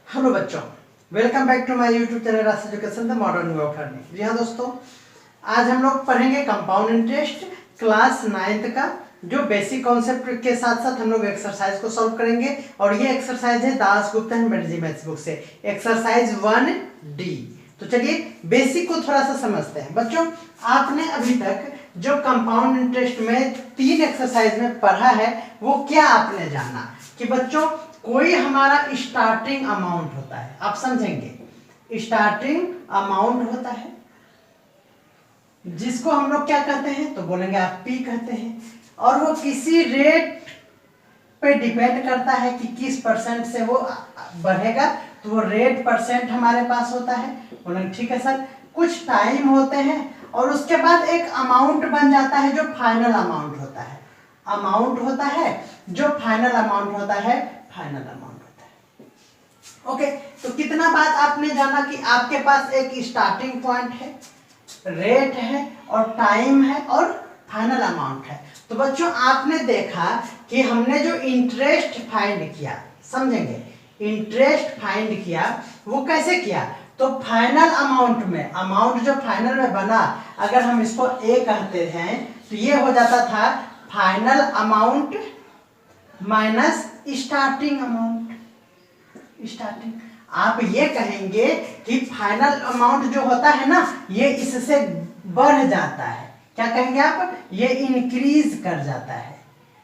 Hello बच्चों, welcome back to my YouTube channel Raj education the modern way of learning. जी हाँ दोस्तों, आज हम लोग पढ़ेंगे कंपाउंड इंटरेस्ट क्लास 9th का, जो बेसिक कॉन्सेप्ट के साथ साथ हम लोग एक्सरसाइज को सॉल्व करेंगे। और ये एक्सरसाइज है Das Gupta and Banerjee maths book से, एक्सरसाइज 1D। तो चलिए बेसिक को थोड़ा सा समझते हैं। बच्चों, आपने अभी तक जो कंपाउंड इंटरेस्ट में 3 एक्सरसाइज में पढ़ा है, वो क्या आपने जाना कि बच्चों कोई हमारा स्टार्टिंग अमाउंट होता है, आप समझेंगे। स्टार्टिंग अमाउंट होता है जिसको हम लोग क्या कहते हैं, तो बोलेंगे आप पी कहते हैं। और वो किसी रेट पे डिपेंड करता है कि किस परसेंट से वो बढ़ेगा, तो वो रेट परसेंट हमारे पास होता है। बोलेंगे ठीक है सर। कुछ टाइम होते हैं और उसके बाद एक अमाउंट बन जाता है जो फाइनल अमाउंट होता है। अमाउंट होता है जो फाइनल अमाउंट होता है, फाइनल अमाउंट होता है। ओके, तो कितना बात आपने जाना कि आपके पास एक स्टार्टिंग पॉइंट है, रेट है और टाइम है और फाइनल अमाउंट है। तो बच्चों आपने देखा कि हमने जो इंटरेस्ट फाइंड किया, समझेंगे, इंटरेस्ट फाइंड किया वो कैसे किया, तो फाइनल अमाउंट में, अमाउंट जो फाइनल में बना, अगर हम इसको ए कहते हैं तो ये हो जाता था final amount minus starting amount. Starting, आप ये कहेंगे कि फाइनल अमाउंट जो होता है ना, ये इससे बढ़ जाता है। क्या कहेंगे आप, ये इंक्रीज कर जाता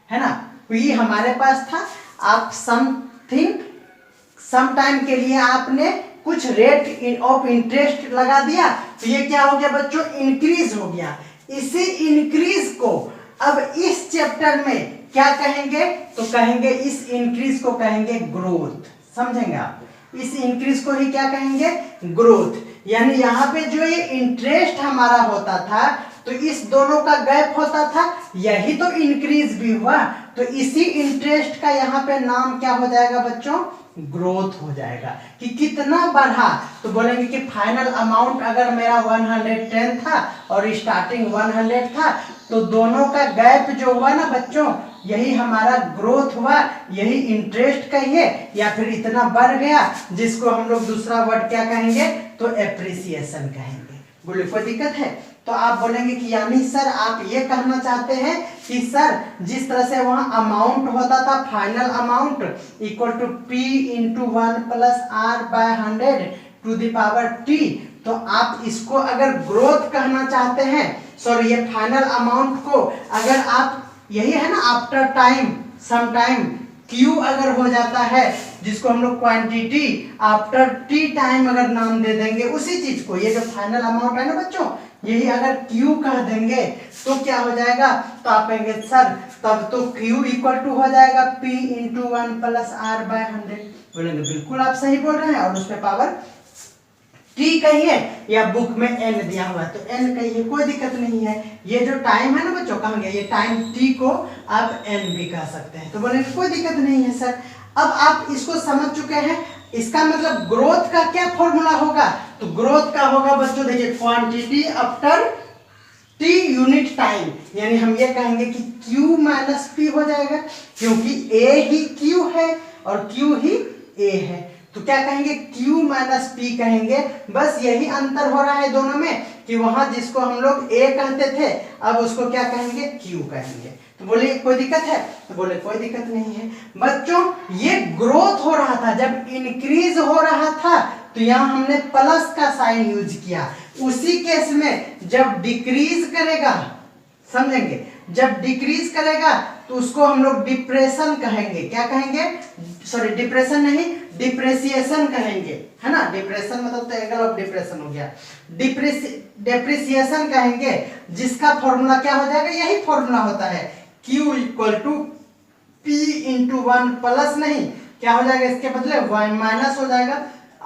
है ना। तो ये हमारे पास था, आप समथिंग सम टाइम के लिए आपने कुछ रेट ऑफ इंटरेस्ट लगा दिया, तो ये क्या हो गया बच्चों, इंक्रीज हो गया। इसी इंक्रीज को अब इस चैप्टर में क्या कहेंगे, तो कहेंगे इस इंक्रीज को कहेंगे ग्रोथ। समझेंगे आप, इस इंक्रीज को ही क्या कहेंगे, ग्रोथ। यानी यहाँ पे जो ये इंटरेस्ट हमारा होता था, तो इस दोनों का गैप होता था, यही तो इंक्रीज भी हुआ। तो इसी इंटरेस्ट का यहाँ पे नाम क्या हो जाएगा बच्चों, ग्रोथ हो जाएगा। कि कितना बढ़ा, तो बोलेंगे कि फाइनल अमाउंट अगर मेरा 110 था और स्टार्टिंग 100 था, तो दोनों का गैप जो हुआ ना बच्चों, यही हमारा ग्रोथ हुआ, यही इंटरेस्ट कहिए या फिर इतना बढ़ गया, जिसको हम लोग दूसरा वर्ड क्या कहेंगे, तो एप्रिसिएशन कहेंगे। बोले कोई दिक्कत है, तो आप बोलेंगे कि यानी सर आप ये कहना चाहते हैं कि सर जिस तरह से वहां अमाउंट होता था, final amount equal to P into 1 plus R by 100 to the power T, तो आप इसको अगर ग्रोथ कहना चाहते हैं, सॉरी ये फाइनल अमाउंट को अगर आप, यही है ना, after time some time Q अगर हो जाता है, जिसको हम लोग क्वांटिटी आफ्टर टी टाइम अगर नाम दे देंगे उसी चीज को, ये जो फाइनल अमाउंट है ना बच्चों, यही अगर Q कह देंगे तो क्या हो जाएगा, तो आप कहेंगे सर तब तो Q इक्वल टू हो जाएगा P into 1 plus R by 100। बोलेंगे बिल्कुल आप सही बोल रहे हैं, और उस पर पावर T कहिए या बुक में N दिया हुआ है तो N कहिए, कोई दिक्कत नहीं है। ये जो टाइम है ना बच्चों, कहेंगे ये टाइम T को आप N भी कह सकते हैं, तो बोलेंगे कोई दिक्कत नहीं है सर। अब आप इसको समझ चुके हैं, इसका मतलब ग्रोथ का क्या फॉर्मूला होगा, तो ग्रोथ का होगा बच्चों, देखिए quantity after T unit time. यानी हम ये कहेंगे कि Q माइनस P हो जाएगा, क्योंकि A ही Q है और Q ही A है, तो क्या कहेंगे Q माइनस P कहेंगे। बस यही अंतर हो रहा है दोनों में कि वहां जिसको हम लोग A कहते थे, अब उसको क्या कहेंगे, Q कहेंगे। तो बोले कोई दिक्कत है, तो बोले कोई दिक्कत नहीं है। बच्चों ये ग्रोथ हो रहा था, जब इंक्रीज हो रहा था तो यहाँ हमने प्लस का साइन यूज किया। उसी केस में जब डिक्रीज करेगा, समझेंगे, जब डिक्रीज करेगा तो उसको हम लोग डिप्रेशन कहेंगे। क्या कहेंगे, सॉरी डिप्रेशन नहीं, डिप्रेसिएशन कहेंगे, है ना। डिप्रेशन मतलब तो एंगल ऑफ डिप्रेशन हो गया, डिप्रेसिएशन कहेंगे, जिसका फॉर्मूला क्या हो जाएगा, यही फॉर्मूला होता है Q equal to P into 1 plus नहीं, क्या हो जाएगा इसके बदले y माइनस हो जाएगा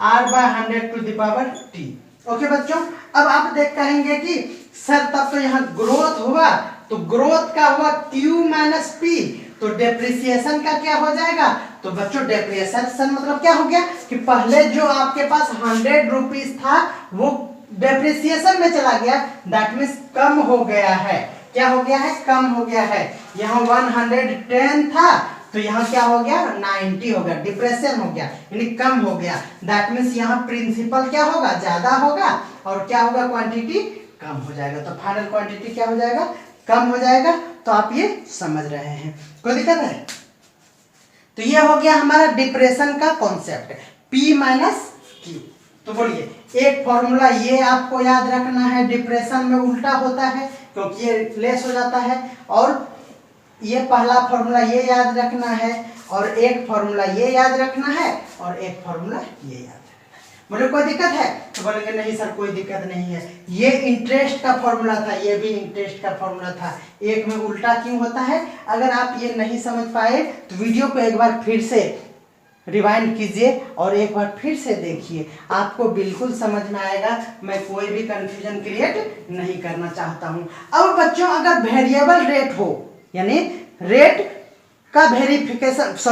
r bye 100 to the power t। Okay बच्चों, अब आप देख कहेंगे कि सर तब तो यहाँ ग्रोथ हुआ, तो ग्रोथ का हुआ Q माइनस P, तो डेप्रिसिएशन का क्या हो जाएगा, तो बच्चों डेप्रिसिएशन मतलब क्या हो गया कि पहले जो आपके पास 100 रुपीज था वो डेप्रिसिएशन में चला गया, दैट मीन्स कम हो गया है। क्या हो गया है, कम हो गया है। यहाँ 110 था तो यहाँ क्या हो गया 90 हो गया, डिप्रेशन हो गया यानी कम हो गया। दैट मीन्स यहाँ प्रिंसिपल क्या होगा ज्यादा होगा और क्या होगा क्वांटिटी कम हो जाएगा। तो फाइनल क्वांटिटी क्या हो जाएगा कम हो जाएगा। तो आप ये समझ रहे हैं, कोई दिक्कत है? तो ये हो गया हमारा डिप्रेशन का कॉन्सेप्ट P माइनस Q। तो बोलिए एक फॉर्मूला ये आपको याद रखना है, डिप्रेशन में उल्टा होता है क्योंकि ये लेस हो जाता है, और ये पहला फॉर्मूला ये याद रखना है, और एक फॉर्मूला ये याद रखना है, और एक फॉर्मूला ये याद रखना है। बोले कोई दिक्कत है? तो बोलेंगे नहीं सर कोई दिक्कत नहीं है, ये इंटरेस्ट का फॉर्मूला था, ये भी इंटरेस्ट का फॉर्मूला था, एक में उल्टा क्यों होता है? अगर आप ये नहीं समझ पाए तो वीडियो को एक बार फिर से रिवाइंड कीजिए और एक बार फिर से देखिए, आपको बिल्कुल समझ में आएगा। मैं कोई भी कंफ्यूजन क्रिएट नहीं करना चाहता हूँ। अब बच्चों अगर वेरिएबल रेट हो यानी रेट का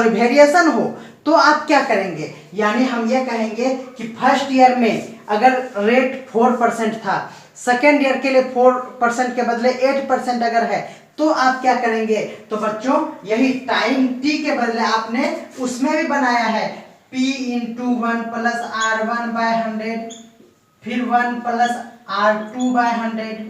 वेरिएशन हो तो आप क्या करेंगे? यानी हम ये कहेंगे कि फर्स्ट ईयर में अगर रेट 4% था, सेकेंड ईयर के लिए 4% के बदले 8% अगर है तो आप क्या करेंगे? तो बच्चों यही टाइम t के बदले आपने उसमें भी बनाया है p इंटू 1 प्लस R1/100 फिर 1 प्लस R2/100,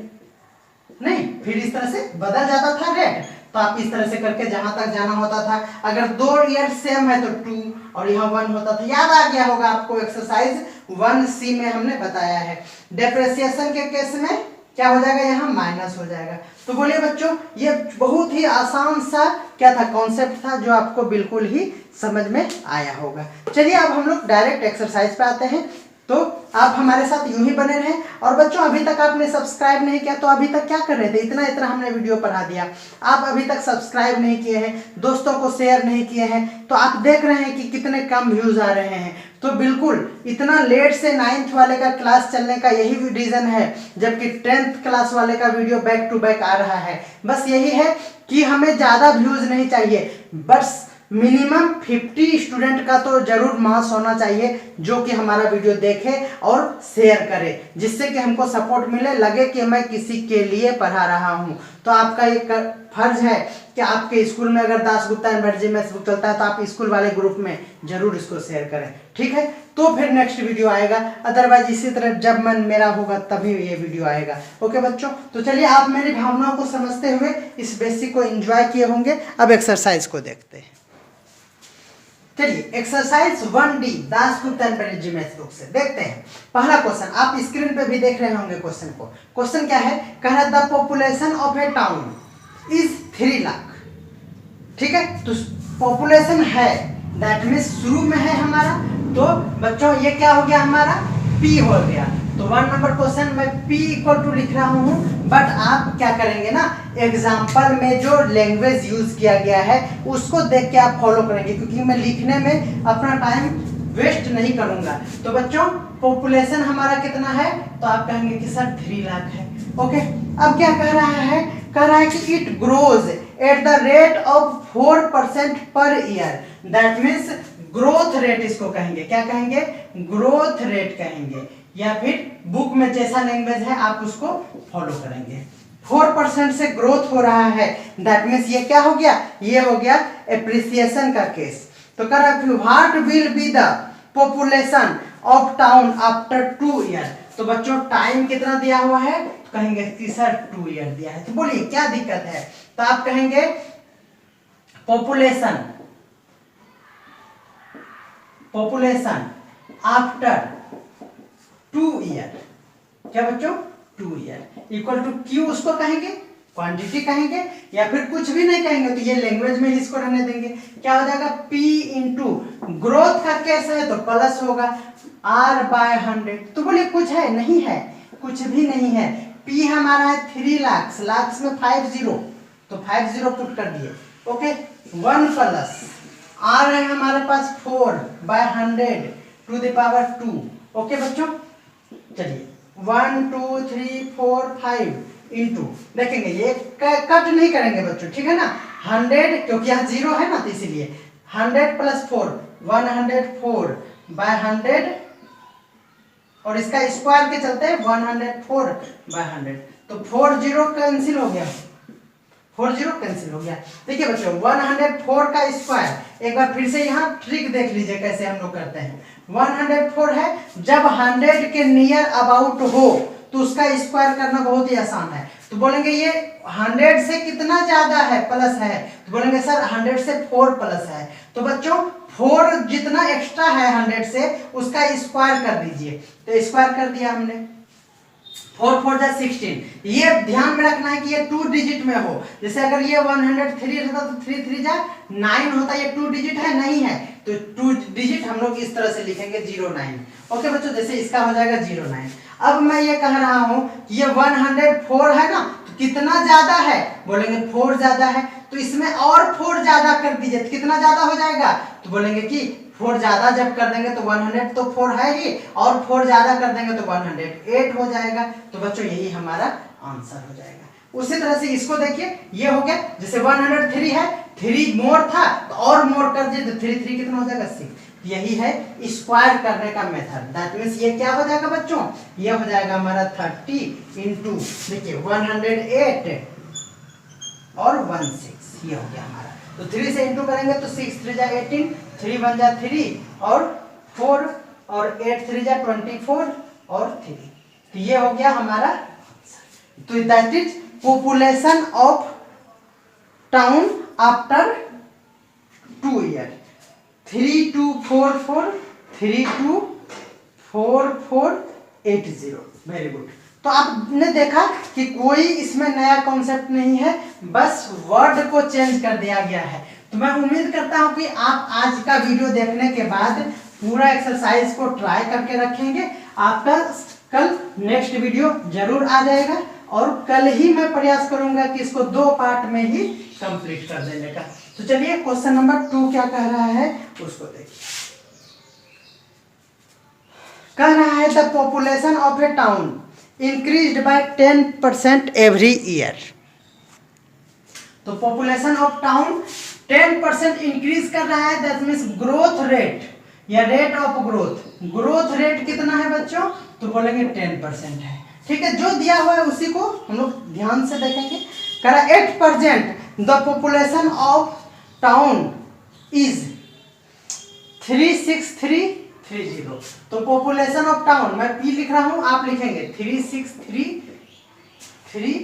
नहीं फिर इस तरह से बदल जाता था रेट। तो आप इस तरह से करके जहां तक जाना होता था, अगर 2 ईयर सेम है तो 2 और यहाँ 1 होता था। याद आ गया होगा आपको, एक्सरसाइज 1C में हमने बताया है। डेप्रिसिएशन के केस में क्या हो जाएगा? यहाँ माइनस हो जाएगा। तो बोलिए बच्चों ये बहुत ही आसान सा क्या था कॉन्सेप्ट था जो आपको बिल्कुल ही समझ में आया होगा। चलिए अब हम लोग डायरेक्ट एक्सरसाइज पे आते हैं। तो आप हमारे साथ यूं ही बने रहें। और बच्चों अभी तक आपने सब्सक्राइब नहीं किया तो अभी तक क्या कर रहे थे? इतना इतना हमने वीडियो पढ़ा दिया, आप अभी तक सब्सक्राइब नहीं किए हैं, दोस्तों को शेयर नहीं किए हैं, तो आप देख रहे हैं कि कितने कम व्यूज आ रहे हैं। तो बिल्कुल इतना लेट से 9th वाले का क्लास चलने का यही रीजन है, जबकि 10th क्लास वाले का वीडियो बैक टू बैक आ रहा है। बस यही है कि हमें ज्यादा व्यूज नहीं चाहिए, बस मिनिमम 50 स्टूडेंट का तो जरूर मास होना चाहिए जो कि हमारा वीडियो देखे और शेयर करे, जिससे कि हमको सपोर्ट मिले, लगे कि मैं किसी के लिए पढ़ा रहा हूं। तो आपका एक फर्ज है कि आपके स्कूल में अगर दासगुप्ता एनर्जी मैथ्स बुक चलता है तो आप स्कूल वाले ग्रुप में जरूर इसको शेयर करें, ठीक है? तो फिर नेक्स्ट वीडियो आएगा, अदरवाइज इसी तरह जब मन मेरा होगा तभी ये वीडियो आएगा। ओके बच्चों, तो चलिए आप मेरी भावनाओं को समझते हुए इस बेसिक को एंजॉय किए होंगे। अब एक्सरसाइज को देखते हैं। चलिए exercise 1D Dasgupta energy maths book से देखते हैं। पहला क्वेश्चन आप स्क्रीन पे भी देख रहे होंगे क्वेश्चन को। क्वेश्चन क्या है? कह रहा है the population of A town is 3 lakh. ठीक है, तो पॉपुलेशन है, दैट मीन्स शुरू में है हमारा, तो बच्चों ये क्या हो गया हमारा P हो गया। तो 1 नंबर क्वेश्चन मैं P इक्वल टू लिख रहा हूँ, बट आप क्या करेंगे ना, एग्जाम्पल में जो लैंग्वेज यूज किया गया है उसको देख के आप फॉलो करेंगे, क्योंकि मैं लिखने में अपना टाइम वेस्ट नहीं करूंगा। तो बच्चों पॉपुलेशन हमारा कितना है? तो आप कहेंगे कि सर 3 लाख है। ओके, अब क्या कह रहा है? कह रहा है कि it grows at the rate of 4% per year. That means growth rate इसको कहेंगे, क्या कहेंगे? ग्रोथ रेट कहेंगे, या फिर बुक में जैसा लैंग्वेज है आप उसको फॉलो करेंगे। 4% से ग्रोथ हो रहा है, दैट मीन्स ये क्या हो गया? ये हो गया एप्रिसिएशन का केस। तो कह रहा है what will be the population of town after 2 year. तो बच्चों टाइम कितना दिया हुआ है? तो कहेंगे कि सर 2 ईयर दिया है। तो बोलिए क्या दिक्कत है? तो आप कहेंगे पॉपुलेशन आफ्टर 2 ईयर, क्या बच्चों? 2 ईयर इक्वल टू Q उसको कहेंगे, क्वांटिटी कहेंगे, या फिर कुछ भी नहीं कहेंगे, तो ये लैंग्वेज में इसको रहने देंगे। क्या हो जाएगा? P इंटू ग्रोथ का केस है तो प्लस होगा R/100। तो बोलिए कुछ है? नहीं है, कुछ भी नहीं है। P हमारा है 3 लाख, लाख में 50, तो 50 पुट कर दिए। ओके, 1 प्लस R है हमारे पास 4/100 टू द पावर 2। ओके बच्चों, चलिए 1 2 3 4 5 इंटू, देखेंगे ये कट नहीं करेंगे बच्चों, ठीक है ना? 100 क्योंकि यहाँ 0 है ना, तो इसीलिए 100 प्लस 4 104/100, और इसका स्क्वायर के चलते 104/100, तो 4 0 कैंसिल हो गया, 40 कैंसिल हो गया। देखिए बच्चों 104 का स्क्वायर, एक बार फिर से यहाँ ट्रिक देख लीजिए कैसे हम लोग करते हैं। 104 है, जब 100 के नियर अबाउट हो तो उसका स्क्वायर करना बहुत ही आसान है। तो बोलेंगे ये 100 से कितना ज्यादा है, प्लस है, तो बोलेंगे सर 100 से 4 प्लस है। तो बच्चों 4 जितना एक्स्ट्रा है 100 से उसका स्क्वायर कर दीजिए। तो स्क्वायर कर दिया हमने, 4 4 जा 16। ये ध्यान में रखना है कि ये 2 डिजिट में हो। जैसे अगर ये 103 रहता तो 3 3 जा 9 होता, ये 2 डिजिट है नहीं है, तो 2 डिजिट हम लोग इस तरह से लिखेंगे 09। ओके बच्चों, जैसे इसका हो जाएगा 09। अब मैं ये कह रहा हूं कि ये 104 है ना, तो कितना ज्यादा है, बोलेंगे 4 ज्यादा है, तो इसमें और 4 ज्यादा कर दीजिए। तो कितना ज्यादा हो जाएगा, तो बोलेंगे कि 4 ज्यादा जब कर देंगे तो 100 तो 4 है ही, और 4 ज्यादा कर देंगे तो 108 हो जाएगा। तो बच्चों यही हमारा आंसर हो जाएगा। उसी तरह से इसको देखिए, ये हो गया, जैसे 103 है, 3 मोर था तो और मोर कर दिए तो 3 3 कितना हो जाएगा 6। यही है स्क्वायर करने का मेथड। दैट मींस ये क्या हो जाएगा बच्चों, ये हो जाएगा हमारा 30 इंटू, देखिए 108 और 16, ये हो गया हमारा। तो 3 से इंटू करेंगे तो 6 3 जा 18, 3 1 जा 3 और 4 और 8 3 जा 24 और 3। तो ये हो गया हमारा। तो that is population of town after 2 year. 3244 324480। Very good. तो आपने देखा कि कोई इसमें नया कॉन्सेप्ट नहीं है, बस वर्ड को चेंज कर दिया गया है। तो मैं उम्मीद करता हूं कि आप आज का वीडियो देखने के बाद पूरा एक्सरसाइज को ट्राई करके रखेंगे। आपका कल नेक्स्ट वीडियो जरूर आ जाएगा और कल ही मैं प्रयास करूंगा कि इसको 2 पार्ट में ही कंप्लीट कर देने का। तो चलिए क्वेश्चन नंबर 2 क्या कह रहा है उसको देखिए। कह रहा है the population of A town increased by 10% every year. तो पॉपुलेशन ऑफ टाउन 10% इंक्रीज कर रहा है, दैट मींस ग्रोथ रेट या rate of growth. Growth rate कितना है बच्चों, तो बोलेंगे 10% है। ठीक है, जो दिया हुआ है उसी को हम लोग ध्यान से देखेंगे। कह रहा है 8% the population of town is 36330। तो पॉपुलेशन ऑफ टाउन, मैं पी लिख रहा हूं, आप लिखेंगे 36330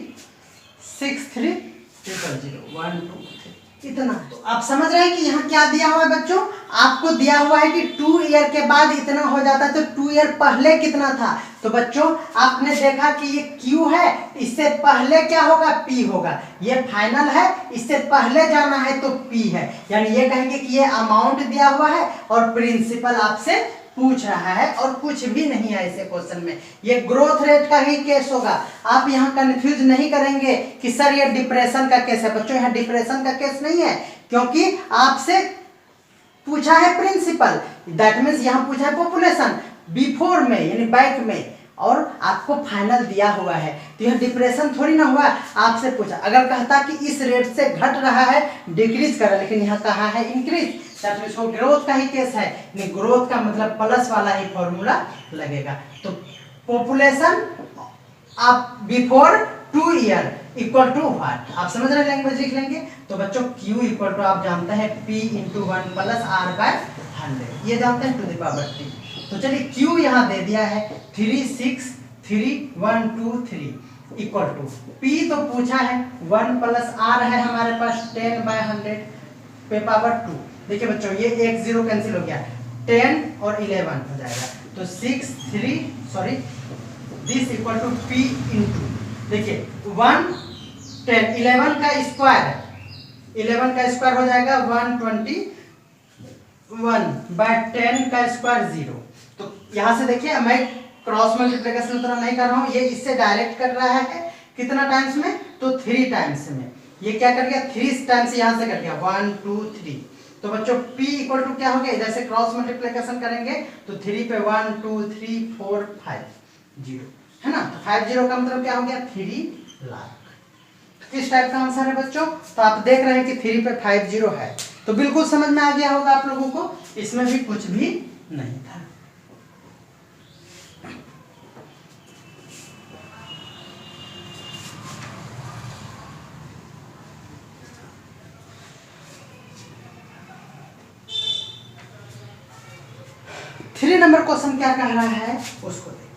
1 2 3 इतना। तो आप समझ रहे हैं कि यहाँ क्या दिया हुआ है बच्चों, आपको दिया हुआ है कि 2 ईयर के बाद इतना हो जाता है, तो 2 ईयर पहले कितना था। तो बच्चों आपने देखा कि ये Q है, इससे पहले क्या होगा, P होगा। ये फाइनल है, इससे पहले जाना है तो P है। यानी ये कहेंगे कि ये अमाउंट दिया हुआ है और प्रिंसिपल आपसे पूछ रहा है और कुछ भी नहीं है ऐसे क्वेश्चन में। ये ग्रोथ रेट का ही केस होगा। आप यहाँ कंफ्यूज नहीं करेंगे कि सर ये डिप्रेशन का केस है। बच्चों यहाँ डिप्रेशन का केस नहीं है, क्योंकि आपसे पूछा है प्रिंसिपल, दैट मींस यहाँ पूछा है पॉपुलेशन बिफोर में यानी बैक में, और आपको फाइनल दिया हुआ है। तो यह डिप्रेशन थोड़ी ना हुआ, आपसे पूछा। अगर कहता कि इस रेट से घट रहा है, डिक्रीज कर रहा है, लेकिन यहाँ कहा है इंक्रीज, दैट मींस वो ग्रोथ का ही केस है। ग्रोथ का मतलब प्लस वाला ही फॉर्मूला लगेगा। तो पॉपुलेशन आप before 2 year equal to what, आप समझ रहे लैंग्वेज लिख लेंगे। तो बच्चों Q इक्वल टू आप जानते हैं P into 1 plus R bye 100, ये जानते हैं, टू द पावर 3। तो चलिए Q यहाँ दे दिया है 3633123 इक्वल टू P तो पूछा है 1 प्लस R है हमारे पास 10 बाय 100 पे पावर 2। देखिए बच्चों ये 1 0 कैंसिल हो गया, 10 और 11 हो जाएगा। तो this equal to P into, देखिए 1 10 11 का स्क्वायर, 11 का स्क्वायर हो जाएगा 121 बाय 10 का स्क्वायर 0। तो यहाँ से देखिए मैं क्रॉस मल्टीप्लिकेशन उतना नहीं कर रहा हूँ, ये इससे डायरेक्ट कर रहा है कितना टाइम्स में, तो 3 टाइम्स में। ये क्या कर गया 3 टाइम्स यहाँ से कर गया 1 2 3। तो बच्चों P इक्वल टू क्या हो गया, इधर से क्रॉस मल्टीप्लिकेशन करेंगे तो 3 पे 1 2 3 4 5 0 है ना। तो 5 0 का मतलब क्या हो गया 3 लाख। किस टाइप का आंसर है बच्चों, तो आप देख रहे हैं कि 3 पे 5 0 है, तो बिल्कुल समझ में आ गया होगा आप लोगों को, इसमें भी कुछ भी नहीं था। 3 नंबर क्वेश्चन क्या कह रहा है उसको देखिए।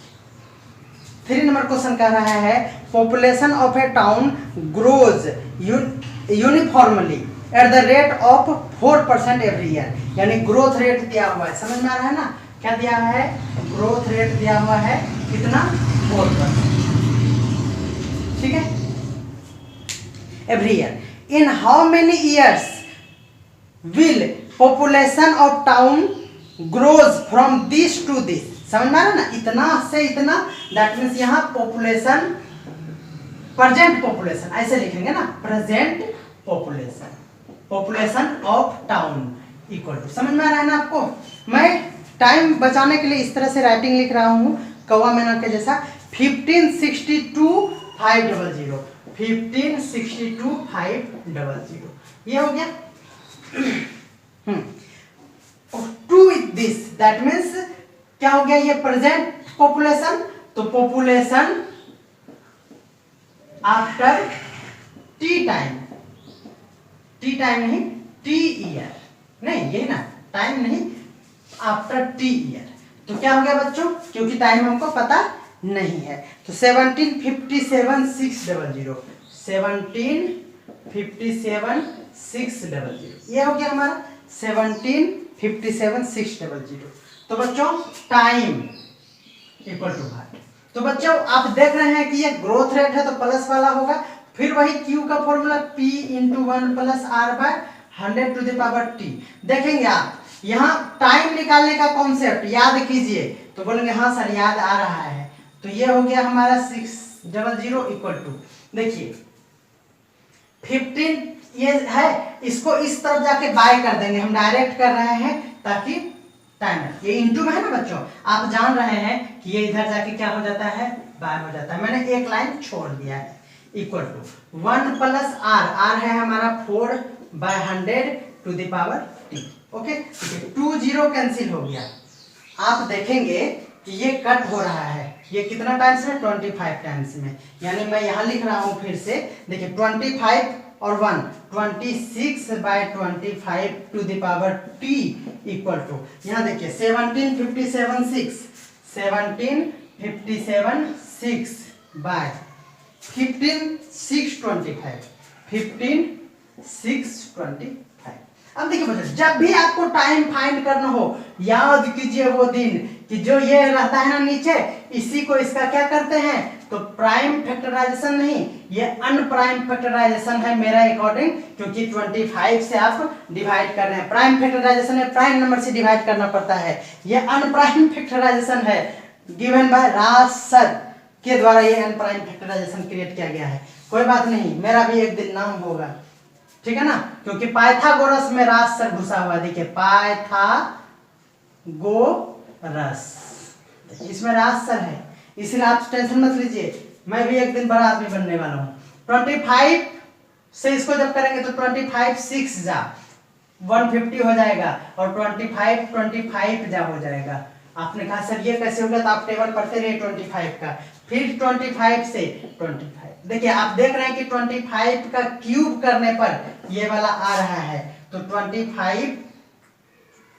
3 नंबर क्वेश्चन कह रहा है population of A town grows uniformly at the rate of 4% every year, यानी ग्रोथ रेट दिया हुआ है, समझ में आ रहा है ना, क्या दिया हुआ है, ग्रोथ रेट दिया हुआ है कितना, 4%, ठीक है, every year. In how many years will population of town grows from this to this, समझ में आ रहा है ना, इतना से इतना, दैट मीन्स यहाँ पॉपुलेशन, प्रेजेंट पॉपुलेशन ऐसे लिखेंगे ना, present population, population of town equal to, समझ में आ रहा है ना आपको। मैं टाइम बचाने के लिए इस तरह से राइटिंग लिख रहा हूँ कौवा मैना के जैसा, 1562 500, 1562 500, ये हो गया। टू दिस दैट मीन्स क्या हो गया, ये प्रेजेंट पॉपुलेशन, तो population after T time, T time नहीं टी ईयर, नहीं ये ना टाइम नहीं, आफ्टर टी ईयर, तो क्या हो गया बच्चों, क्योंकि टाइम हमको पता नहीं है, तो 1757 600, 1757 600, ये हो गया हमारा 1757 600। तो बच्चों टाइम इक्वल टू भाग, तो बच्चों आप देख रहे हैं कि ये ग्रोथ रेट है तो प्लस वाला होगा, फिर वही Q का formula P into 1 plus R bye 100 to the power T। देखेंगे आप यहाँ टाइम निकालने का कॉन्सेप्ट याद कीजिए, तो बोलेंगे हाँ सर याद आ रहा है, तो ये हो गया हमारा 600 इक्वल टू, देखिए 15 ये है, इसको इस तरफ जाके बाय कर देंगे, हम डायरेक्ट कर रहे हैं ताकि टाइम, ये इंटू में है ना बच्चों, आप जान रहे हैं कि ये इधर जाके क्या हो जाता है, बाय हो जाता है, मैंने एक लाइन छोड़ दिया है, equal to 1 plus R, R है हमारा 4 by 100 to the power T, okay, 2 0 cancel हो गया, आप देखेंगे कि ये कट हो रहा है, ये कितना टाइम्स में, 25 टाइम्स में, यानी मैं यहाँ लिख रहा हूँ फिर से, देखिए 25 और 1 26 by 25 to the power T equal to, यहाँ देखिए 1757 6 बाय 15 6 25, 15 6 25। अब देखिए बच्चों, जब भी आपको टाइम फाइंड करना हो, याद कीजिए वो दिन कि जो ये रहता है ना नीचे, इसी को इसका क्या करते हैं, तो प्राइम फैक्टराइजेशन नहीं, ये अनप्राइम फैक्टराइजेशन है मेरा अकॉर्डिंग, क्योंकि 25 से आप डिवाइड कर रहे हैं, प्राइम फैक्टराइजेशन है प्राइम नंबर से डिवाइड करना पड़ता है, ये अनप्राइम फैक्टराइजेशन है गिवन बाय राज सर के द्वारा, ये अनप्राइम फैक्टराइजेशन क्रिएट किया गया है, कोई बात नहीं, मेरा भी एक दिन नाम होगा, ठीक है ना, क्योंकि पाइथागोरस में राज सर घुसा हुआ, देखिए पाइथागोरस, इसमें राज सर है, इसलिए आप टेंशन मत लीजिए, मैं भी एक दिन बड़ा आदमी बनने वाला हूँ। 25 से इसको जब करेंगे तो 25 6 जा 150 हो जाएगा, और 25 जा हो जाएगा। आपने कहा सर ये कैसे होगा, तो आप टेबल पढ़ते रहिए 25 का, फिर 25 से 25, देखिए आप देख रहे हैं कि 25 का क्यूब करने पर ये वाला आ रहा है, तो 25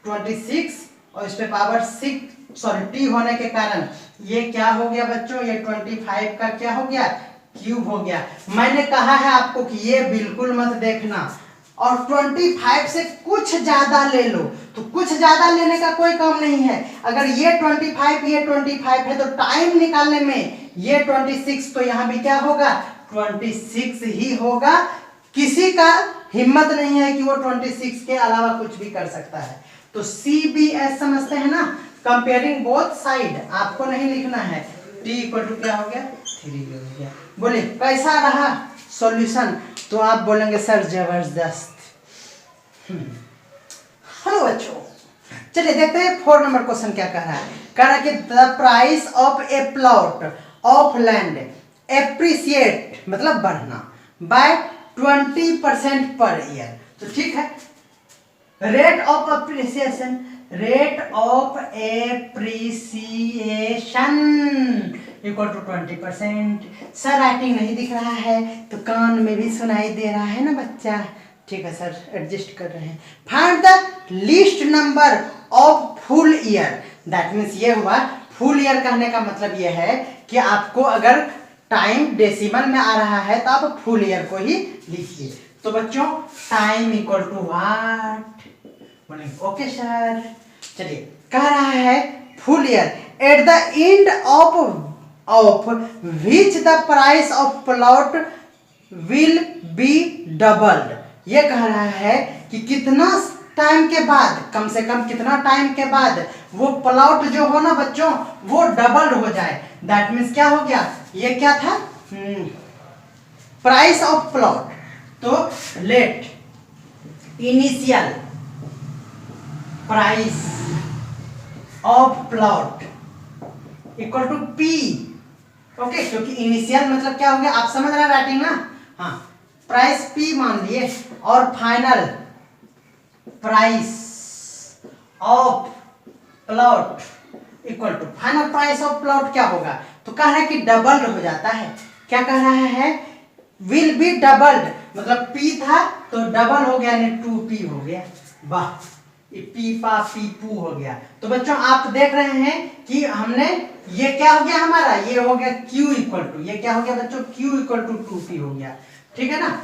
26 और इस पे पावर 6 सॉरी टी होने के कारण ये क्या हो गया बच्चों, ये 25 का क्या हो गया, क्यूब हो गया। मैंने कहा है आपको कि ये बिल्कुल मत देखना, और 25 से कुछ ज्यादा ले लो, तो कुछ ज्यादा लेने का कोई काम नहीं है, अगर ये 25 है तो टाइम निकालने में ये 26, तो यहाँ भी क्या होगा 26 ही होगा, किसी का हिम्मत नहीं है कि वो 26 के अलावा कुछ भी कर सकता है। तो CBS समझते हैं ना, कंपेयरिंग बोथ साइड, आपको नहीं लिखना है, T इक्वल टू क्या हो गया 3 हो गया। बोले कैसा रहा सॉल्यूशन, तो आप बोलेंगे सर जबरदस्त। हेलो बच्चों, चलिए देखते हैं 4 नंबर क्वेश्चन क्या कह रहा है, कह रहा है कि the price of a plot of land appreciate मतलब बढ़ना बाय 20% पर ईयर, तो ठीक है, rate of appreciation, rate of appreciation equal to 20%। Sir writing नहीं दिख रहा है तो कान में भी सुनाई दे रहा है ना बच्चा, ठीक है सर एडजस्ट कर रहे हैं। Find the least number of full year. That means ये हुआ फुल ईयर कहने का मतलब ये है कि आपको अगर टाइम डेसिमल में आ रहा है तो आप फुल ईयर को ही लिखिए। तो बच्चों टाइम इक्वल टू व्हाट बोलेंगे ओके सर। चलिए कह रहा है full year at the end of which the price of plot will be doubled. ये कह रहा है कि कितना टाइम के बाद, कम से कम कितना टाइम के बाद वो प्लॉट जो हो ना बच्चों वो डबल्ड हो जाए। दैट मीन्स क्या हो गया, ये क्या था प्राइस ऑफ प्लॉट। तो let initial price of plot equal to P. Okay, क्योंकि इनिशियल मतलब क्या हो गया, आप समझ रहे हैं राइटिंग ना। हाँ, प्राइस पी मान लिए और final price of plot equal to final price of plot क्या होगा, तो कह रहा है कि डबल्ड हो जाता है। क्या कह रहा है, विल बी डबल्ड, मतलब पी था तो डबल हो गया यानी 2p हो गया। वाह, पी पा पी पू हो गया। तो बच्चों आप देख रहे हैं कि हमने ये क्या हो गया हमारा, ये हो गया q इक्वल टू, ये क्या हो गया बच्चों q इक्वल टू 2p हो गया। ठीक है ना,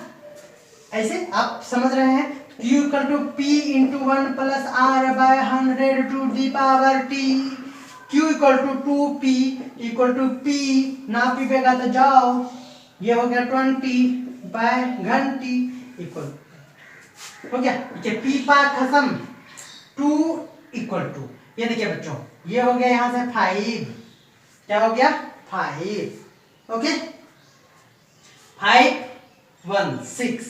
ऐसे आप समझ रहे हैं। q equal to p into 1 plus r bye 100 to the power t। q equal to 2p equal to p, ना पीपेगा तो जाओ, ये हो गया 20 बाय घंटी इक्वल हो गया। देखिए p पा खत्म, 2 इक्वल टू, ये देखिए बच्चों ये हो गया यहां से 5, क्या हो गया 5। Okay, 5 1 6,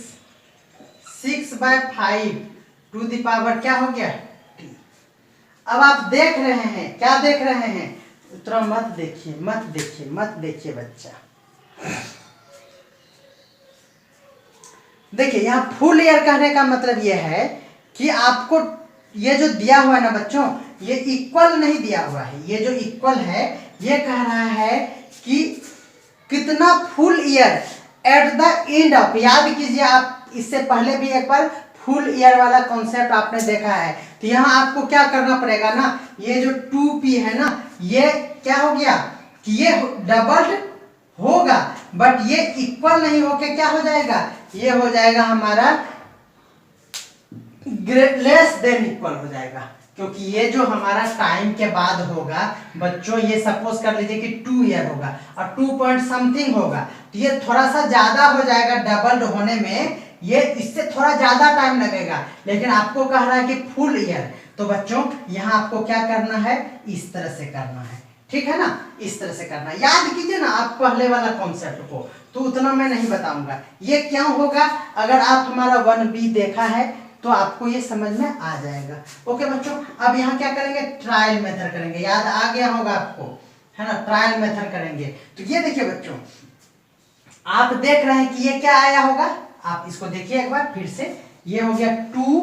6 by 5 to the power क्या हो गया t। अब आप देख रहे हैं, क्या देख रहे हैं, उतना मत देखिए मत देखिए मत देखिए बच्चा। देखिए यहाँ फुल ईयर कहने का मतलब ये है कि आपको ये जो दिया हुआ है ना बच्चों, ये इक्वल नहीं दिया हुआ है। ये जो इक्वल है ये कह रहा है कि कितना full year at the end of. याद कीजिए आप, इससे पहले भी एक बार फुल ईयर वाला कॉन्सेप्ट आपने देखा है। तो यहाँ आपको क्या करना पड़ेगा ना, ये जो 2p है ना, ये क्या हो गया कि ये डबल्ड होगा, बट ये इक्वल नहीं होके क्या हो जाएगा, ये हो जाएगा हमारा लेस देन इक्वल हो जाएगा। क्योंकि ये जो हमारा टाइम के बाद होगा बच्चों, ये सपोज कर लीजिए कि 2 ईयर होगा और 2 पॉइंट समथिंग होगा, तो ये थोड़ा सा ज्यादा हो जाएगा डबल्ड होने में, ये इससे थोड़ा ज्यादा टाइम लगेगा। लेकिन आपको कह रहा है कि फुल ईयर, तो बच्चों यहाँ आपको क्या करना है, इस तरह से करना है। ठीक है ना, इस तरह से करना। याद कीजिए ना आप पहले वाला कॉन्सेप्ट को, तो उतना मैं नहीं बताऊंगा। ये क्या होगा, अगर आप हमारा 1b देखा है तो आपको ये समझ में आ जाएगा। ओके बच्चों, अब यहाँ क्या करेंगे, ट्रायल मेथड करेंगे। याद आ गया होगा आपको, है ना, ट्रायल मेथड करेंगे। तो ये देखिए बच्चों, आप देख रहे हैं कि ये क्या आया होगा, आप इसको देखिए एक बार फिर से। ये हो गया 2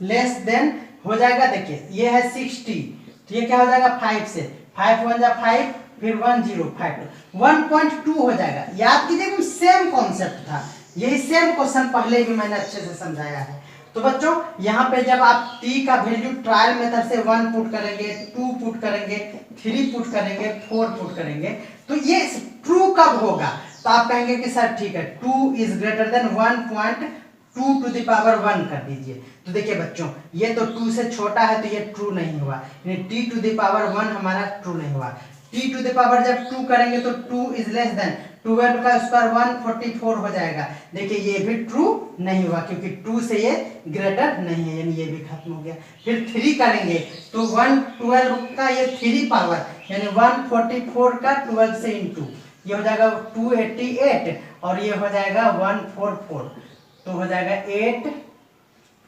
लेस देन हो जाएगा, देखिए ये है 60, तो ये क्या हो जाएगा 5 से, 5 1 जा 5, फिर 1 0 5 1.2 हो जाएगा। याद कीजिए सेम कॉन्सेप्ट था, यही सेम क्वेश्चन पहले भी मैंने अच्छे से समझाया है। तो बच्चों यहाँ पे जब आप t का वैल्यू ट्रायल मेथड से 1 पुट करेंगे, 2 पुट करेंगे, 3 पुट करेंगे, 4 पुट करेंगे, तो ये ट्रू कब होगा, तो आप कहेंगे कि सर ठीक है 2 is greater than 1.2 to the power 1 कर दीजिए। तो देखिए बच्चों ये तो 2 से छोटा है तो ये ट्रू नहीं हुआ, यानी t टू द पावर 1 हमारा ट्रू नहीं हुआ। t टू द पावर जब 2 करेंगे तो 2 इज लेस देन 12 का स्क्वायर 144 हो जाएगा। देखिए ये भी ट्रू नहीं हुआ क्योंकि 2 से ये ग्रेटर नहीं है, यानी ये भी खत्म हो गया। फिर 3 करेंगे तो 112 का ये 3 पावर यानी 144 का 12 से इंटू, ये हो जाएगा 288 और ये हो जाएगा 144, तो हो जाएगा 8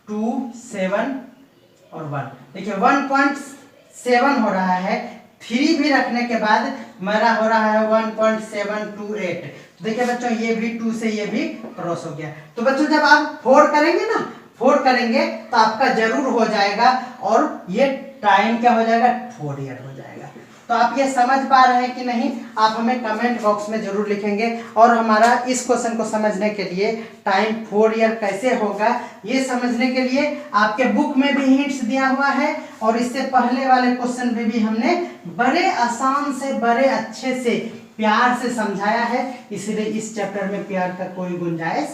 2 7 और 1। देखिए 1.7 हो रहा है, 3 भी रखने के बाद मेरा हो रहा है 1.728। देखिए बच्चों ये भी 2 से ये भी क्रॉस हो गया। तो बच्चों जब आप 4 करेंगे ना 4 करेंगे तो आपका जरूर हो जाएगा, और ये टाइम क्या हो जाएगा, 4 ईयर हो जाएगा। तो आप ये समझ पा रहे हैं कि नहीं, आप हमें कमेंट बॉक्स में जरूर लिखेंगे। और हमारा इस क्वेश्चन को समझने के लिए टाइम 4 ईयर कैसे होगा, ये समझने के लिए आपके बुक में भी हिंट्स दिया हुआ है, और इससे पहले वाले क्वेश्चन में भी हमने बड़े आसान से बड़े अच्छे से प्यार से समझाया है, इसलिए इस चैप्टर में प्यार का कोई गुंजाइश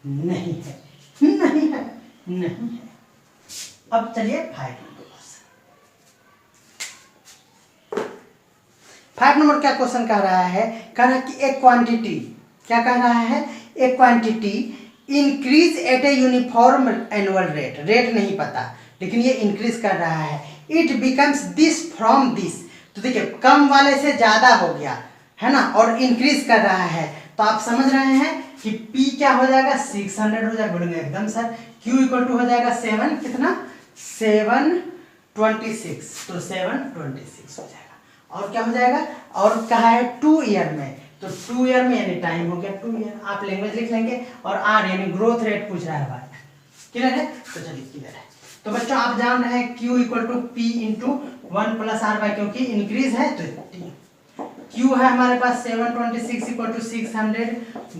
नहीं है, नहीं है, नहीं है। अब चलिए 5 नंबर क्या क्वेश्चन कह रहा है, कह रहा है कि एक क्वांटिटी, क्या कह रहा है, एक quantity increase at a uniform annual rate, rate नहीं पता लेकिन ये इंक्रीज कर रहा है, it becomes this from this. तो देखिए कम वाले से ज्यादा हो गया है ना, और इंक्रीज कर रहा है, तो आप समझ रहे हैं कि P क्या हो जाएगा, 600 हो जाएगा, बोलेंगे एकदम सर। Q इक्वल टू हो जाएगा 7, कितना, 726, तो 726 हो जाएगा। और क्या हो जाएगा, और कहा है 2 ईयर में, तो 2 ईयर में यानी टाइम हो गया 2 ईयर, आप लैंग्वेज लिख लेंगे, और R यानी ग्रोथ रेट पूछ रहा है भाई, क्लियर है। तो चलिए क्लियर है। तो बच्चों आप जान रहे हैं Q equal to P into 1 plus R by, क्योंकि इंक्रीज है तो T। Q है हमारे पास 726 equal to 600,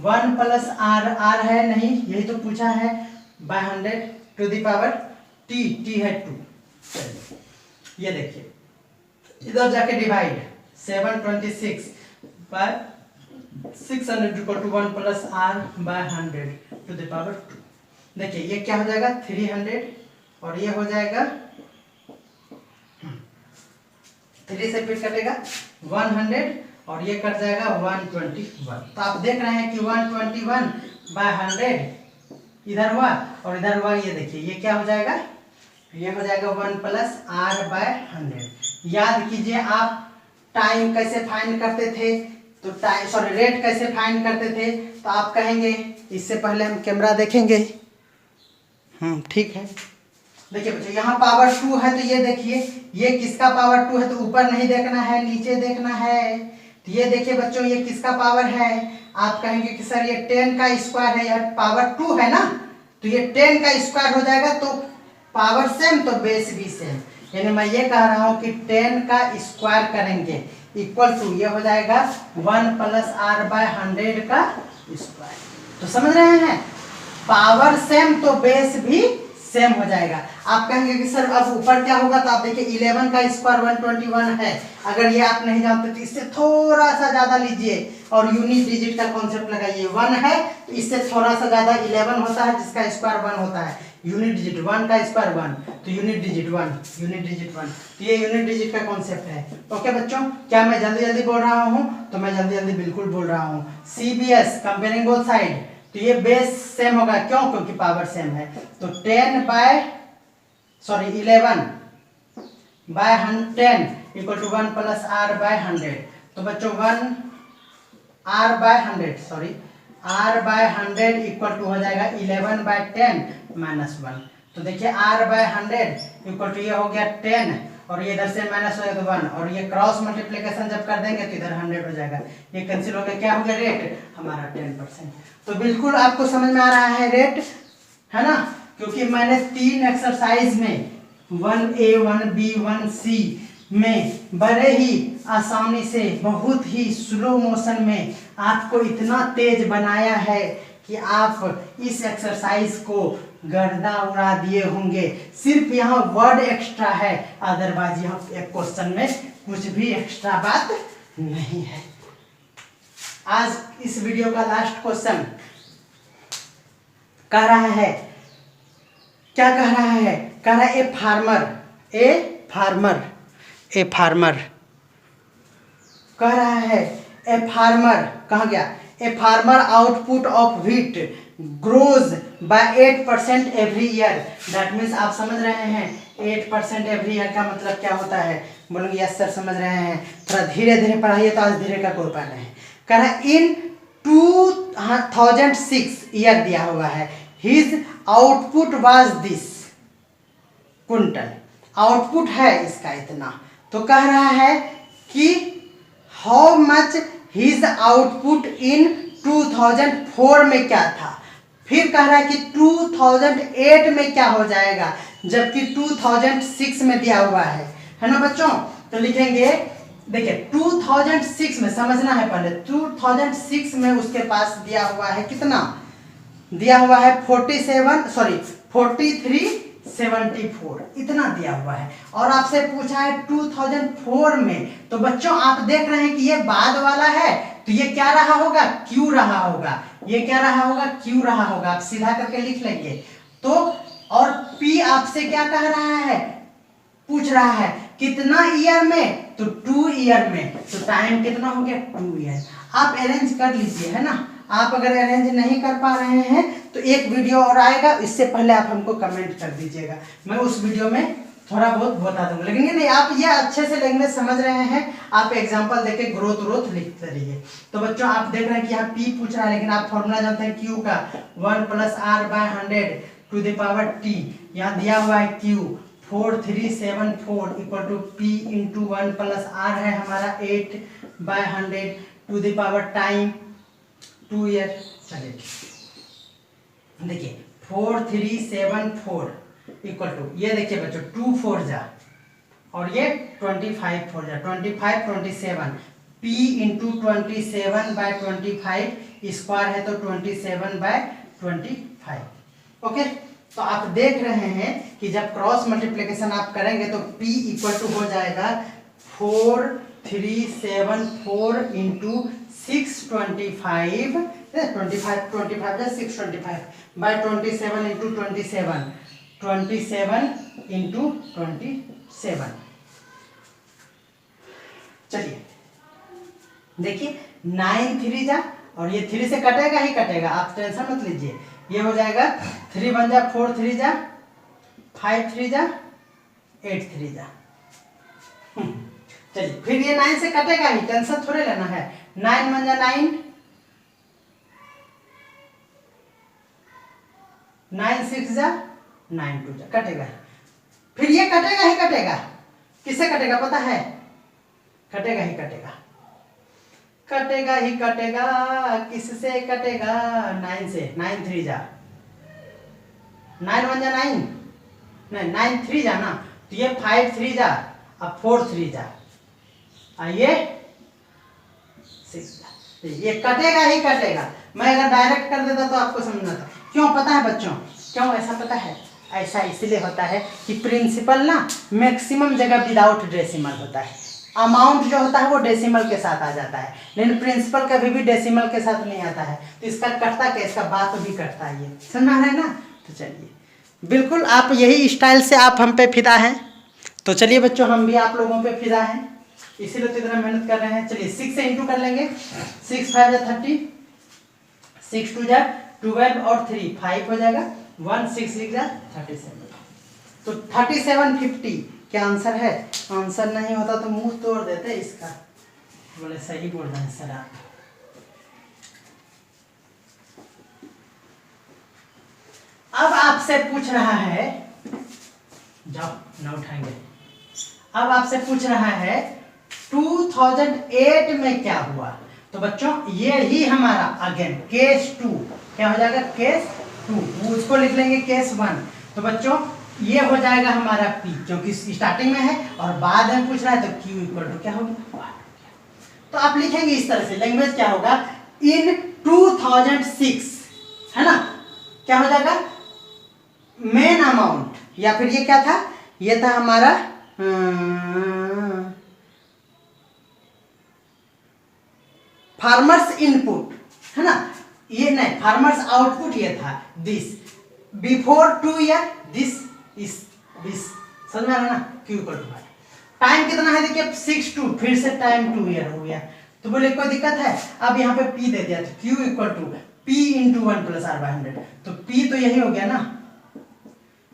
1 plus R, R है नहीं, यही तो पूछा है, by 100 to the power T, T है 2। चलिए ये देखिए इधर जाके divide, 726 by 600 equal to 1 plus R bye 100 to the power 2। देखिए ये क्या हो जाएगा 300, और ये हो जाएगा 3 से फिर कटेगा 100, और ये कट जाएगा 121। तो आप देख रहे हैं कि 121 बाय 100 इधर हुआ और इधर हुआ, ये देखिए ये क्या हो जाएगा, ये हो जाएगा 1 प्लस R बाय 100। याद कीजिए आप टाइम कैसे फाइंड करते थे, तो टाइम सॉरी रेट कैसे फाइंड करते थे, तो आप कहेंगे, इससे पहले हम कैमरा देखेंगे, ठीक है। देखिए बच्चों यहाँ पावर 2 है, तो ये देखिए ये किसका पावर 2 है, तो ऊपर नहीं देखना है नीचे देखना है। तो ये देखिए बच्चों ये किसका पावर है, आप कहेंगे कि सर ये 10 का स्क्वायर है, यह पावर 2 है ना, तो ये 10 का स्क्वायर हो जाएगा, तो पावर सेम तो बेस भी सेम, यानी मैं ये कह रहा हूँ कि 10 का स्क्वायर करेंगे इक्वल टू ये हो जाएगा 1 प्लस R बाय 100 का स्क्वायर। तो समझ रहे हैं, पावर सेम तो बेस भी सेम हो जाएगा। आप कहेंगे कि सर अब ऊपर क्या होगा, तो आप देखिए 11 का स्क्वायर 121 है, अगर ये आप नहीं जानते तो इससे थोड़ा सा ज्यादा लीजिए और यूनिट डिजिट का कॉन्सेप्ट लगाइए। 1 है तो इससे थोड़ा सा ज्यादा 11 होता है जिसका स्क्वायर 1 होता है, यूनिट डिजिट 1 का स्क्वायर 1, तो यूनिट डिजिट 1, यूनिट डिजिट 1, तो ये यूनिट डिजिट का कॉन्सेप्ट है। ओके बच्चों, क्या मैं जल्दी जल्दी बोल रहा हूँ, तो मैं जल्दी जल्दी बिल्कुल बोल रहा हूँ। CBS कंपेयरिंग बोथ साइड, तो ये बेस सेम होगा, क्यों, क्योंकि पावर सेम है। तो 11 by 10 equal to 1 plus R bye 100। तो बच्चों 1 R बाय 100 इक्वल टू हो जाएगा 11 बाय 10 माइनस 1। तो देखिए R बाय 100 इक्वल टू ये हो गया 10, और ये इधर से माइनस हो जाएगा 1, और ये क्रॉस मल्टीप्लिकेशन जब कर देंगे तो इधर 100 हो जाएगा, ये कैंसिल हो गया, क्या हो गया, रेट हमारा 10%। तो बिल्कुल आपको समझ में आ रहा है रेट, है ना, क्योंकि मैंने 3 एक्सरसाइज में 1A 1B 1C में बड़े ही आसानी से बहुत ही स्लो मोशन में आपको इतना तेज बनाया है कि आप इस एक्सरसाइज को गर्दा उड़ा दिए होंगे। सिर्फ यहाँ वर्ड एक्स्ट्रा है, अदरवाइज यहाँ एक क्वेश्चन में कुछ भी एक्स्ट्रा बात नहीं है। आज इस वीडियो का लास्ट क्वेश्चन कह रहा है, क्या कह रहा है, कह रहा है ए फार्मर कह रहा है, ए फार्मर कहाँ गया, a farmer output of wheat grows bye 8% every year. That means आप समझ रहे हैं 8% एवरी ईयर का मतलब क्या होता है, बोलेंगे यस सर समझ रहे हैं, थोड़ा धीरे धीरे पढ़ाइए तो आज धीरे का कोई उपाय नहीं। कह रहा है इन 2006 ईयर दिया हुआ है, his output was this quintal, output है इसका इतना। तो कह रहा है कि हाउ मच हिज आउटपुट इन 2004 में क्या था, फिर कह रहा है कि 2008 में क्या हो जाएगा, जबकि 2006 में दिया हुआ है ना बच्चों। तो लिखेंगे, देखिए 2006 में, समझना है पहले, 2006 में उसके पास दिया हुआ है कितना, दिया हुआ है 4374 इतना दिया हुआ है। और आपसे पूछा है 2004 में, तो बच्चों आप देख रहे हैं कि ये बाद वाला है, तो ये क्या रहा होगा, क्यू रहा होगा, ये क्या रहा होगा, क्यू रहा होगा। आप सीधा करके लिख लेंगे। तो और पी आपसे क्या कह रहा है, पूछ रहा है कितना ईयर में, तो 2 ईयर में, तो टाइम कितना हो गया, 2 ईयर। आप अरेंज कर लीजिए, है ना। आप अगर अरेंज नहीं कर पा रहे हैं तो एक वीडियो और आएगा, इससे पहले आप हमको कमेंट कर दीजिएगा, मैं उस वीडियो में थोड़ा बहुत बता दूंगा। लेकिन नहीं, आप ये अच्छे से लैंग्वेज समझ रहे हैं, आप एग्जांपल देके ग्रोथ लिखते रहिए। तो बच्चों आप देख रहे हैं कि यहाँ पी पूछ रहा है, लेकिन आप फॉर्मूला जानते हैं क्यू का, 1 + r/100 to the power T. यहाँ दिया हुआ है Q 4374 equal to P into 1 + r है हमारा 8/100 to the power time 2 year. चलिए देखिए 4374 इक्वल टू, ये देखिए बच्चों 2 4 जा और ये 25 4 जा, 25 27, p इंटू 27/25 स्क्वायर है तो 27/25। ओके, तो आप देख रहे हैं कि जब क्रॉस मल्टीप्लिकेशन आप करेंगे तो p इक्वल टू हो जाएगा 4374 इंटू 625, 625 बाय 27 इंटू 27 इंटू 27। चलिए देखिए 9 3 जा, और ये 3 से कटेगा ही कटेगा, आप टेंशन मत लीजिए। ये हो जाएगा 3 1 जा 4 3 जा 5 3 जा 8 3 जा। चलिए फिर ये 9 से कटेगा ही, टेंशन थोड़े लेना है। 9 1 जा 9, 9 6 जा 9 2 जा, कटेगा। फिर ये कटेगा ही कटेगा, किससे कटेगा पता है, कटेगा ही कटेगा, कटेगा ही कटेगा, किससे कटेगा, 9 से। 9 3 जा 9 1 जा 9, नहीं 9 3 जा ना, तो ये 5 3 जा, अब 4 3 जा, आइए 6 जा, ये कटेगा ही कटेगा। मैं अगर डायरेक्ट कर देता तो आपको समझना था। क्यों पता है बच्चों, क्यों ऐसा पता है, ऐसा इसलिए होता है कि प्रिंसिपल ना मैक्सिमम जगह विदाउट डेसिमल होता है, अमाउंट जो होता है वो डेसिमल के साथ आ जाता है, लेकिन प्रिंसिपल कभी भी डेसिमल के साथ नहीं आता है। तो इसका कटता क्या, इसका बात भी कटता है, ये समझ रहे हैं ना। तो चलिए बिल्कुल आप यही स्टाइल से आप हम पे फिदा हैं, तो चलिए बच्चों हम भी आप लोगों पे फिदा हैं, इसीलिए तो इतना मेहनत कर रहे हैं। चलिए 6 से इंटू कर लेंगे, 6 5 जा 30, 6 2 जा 12 और 3 5 हो जाएगा, 1 6 6 जा 37, तो 3750 क्या आंसर है। आंसर नहीं होता तो मुंह तोड़ देते इसका, बोले सही बोल रहे हैं सर आप। अब आपसे पूछ रहा है, जाओ ना उठाएंगे, अब आपसे पूछ रहा है 2008 में क्या हुआ। तो बच्चों ये ही हमारा अगेन केस 2 क्या हो जाएगा, केस 2, उसको लिख लेंगे केस 1। तो बच्चों ये हो जाएगा हमारा P, क्योंकि स्टार्टिंग में है और बाद में पूछ रहा है, तो Q इक्वल टू क्या होगा, तो आप लिखेंगे इस तरह से। लैंग्वेज क्या होगा, इन 2006, है ना, क्या हो जाएगा मेन अमाउंट, या फिर ये क्या था, ये था हमारा फार्मर्स इनपुट, है ना, ये नहीं फार्मर्स आउटपुट, ये था दिस बिफोर 2 ईयर, दिस इस दिस, समझ में आ रहा ना। Q इक्वल टू टाइम कितना है, देखिए 6 2, फिर से टाइम 2 ईयर हो गया, तो बोले कोई दिक्कत है। अब यहाँ पे P दे दिया, तो Q equal to P into 1 + r/100, तो P तो यही हो गया ना,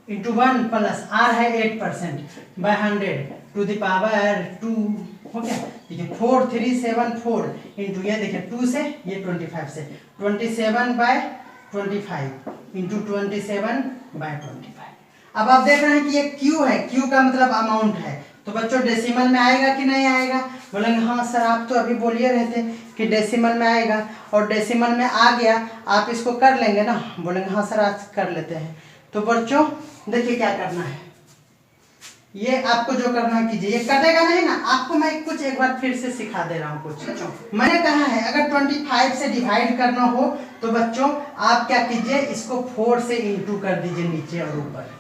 इंटू 1 + r है 8%/100 टू द पावर 2 हो गया। देखिए 4374 इंटू ये देखिए 2 से, ये 25 से, 27/25 इंटू 27/25। अब आप देख रहे हैं कि ये Q है, Q का मतलब अमाउंट है, तो तो बच्चों डेसिमल में आएगा कि नहीं आएगा? बोलेंगे हाँ सर आप तो अभी बोलिए रहे थे कि डेसिमल में आएगा, और डेसिमल में आ गया, आप इसको कर लेंगे ना? बोलेंगे हाँ सर आज कर लेते हैं। तो बच्चों देखिए क्या करना है, ये आपको जो करना है कीजिए, ये कटेगा नहीं ना, आपको मैं कुछ एक बार फिर से सिखा दे रहा हूँ कुछ। मैंने कहा है अगर 25 से डिवाइड करना हो तो बच्चों आप क्या कीजिए, इसको 4 से इंटू कर दीजिए नीचे और ऊपर।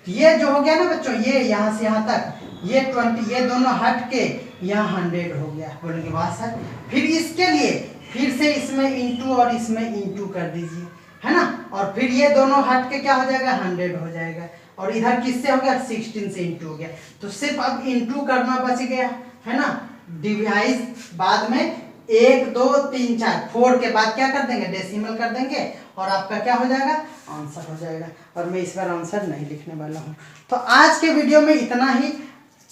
ये जो हो गया ना बच्चों, ये यहाँ से यहाँ तक, ये 20, ये दोनों हट के यहाँ 100 हो गया। बोलेंगे वाह सर, फिर इसके लिए फिर से इसमें इंटू और इसमें इंटू कर दीजिए, है ना, और फिर ये दोनों हट के क्या हो जाएगा, 100 हो जाएगा, और इधर किससे हो गया, 16 से इंटू हो गया। तो सिर्फ अब इंटू करना बच गया, है ना, डिवाइड बाद में 1 2 3 4 4 के बाद क्या कर देंगे, डेसिमल कर देंगे, और आपका क्या हो जाएगा, आंसर हो जाएगा। और मैं इस बार आंसर नहीं लिखने वाला हूँ। तो आज के वीडियो में इतना ही,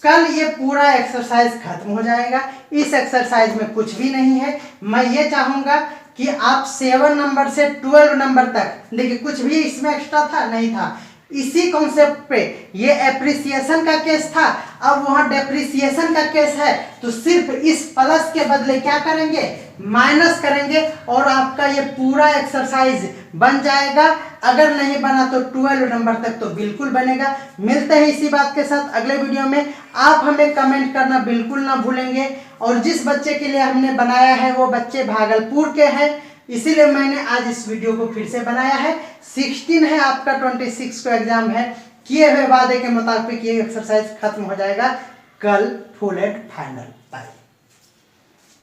कल ये पूरा एक्सरसाइज खत्म हो जाएगा। इस एक्सरसाइज में कुछ भी नहीं है। मैं ये चाहूँगा कि आप 7 नंबर से 12 नंबर तक, देखिए कुछ भी इसमें एक्स्ट्रा था नहीं था, इसी कॉन्सेप्ट पे, ये एप्रिसिएशन का केस था, अब वहाँ डेप्रिसिएशन का केस है, तो सिर्फ इस प्लस के बदले क्या करेंगे, माइनस करेंगे, और आपका ये पूरा एक्सरसाइज बन जाएगा। अगर नहीं बना तो 12 नंबर तक तो बिल्कुल बनेगा। मिलते हैं इसी बात के साथ अगले वीडियो में। आप हमें कमेंट करना बिल्कुल ना भूलेंगे, और जिस बच्चे के लिए हमने बनाया है वो बच्चे भागलपुर के हैं, इसीलिए मैंने आज इस वीडियो को फिर से बनाया है। 16 है आपका, 26 को एग्जाम है। किए हुए वादे के मुताबिक ये एक्सरसाइज खत्म हो जाएगा कल, फुल एंड फाइनल। बाय।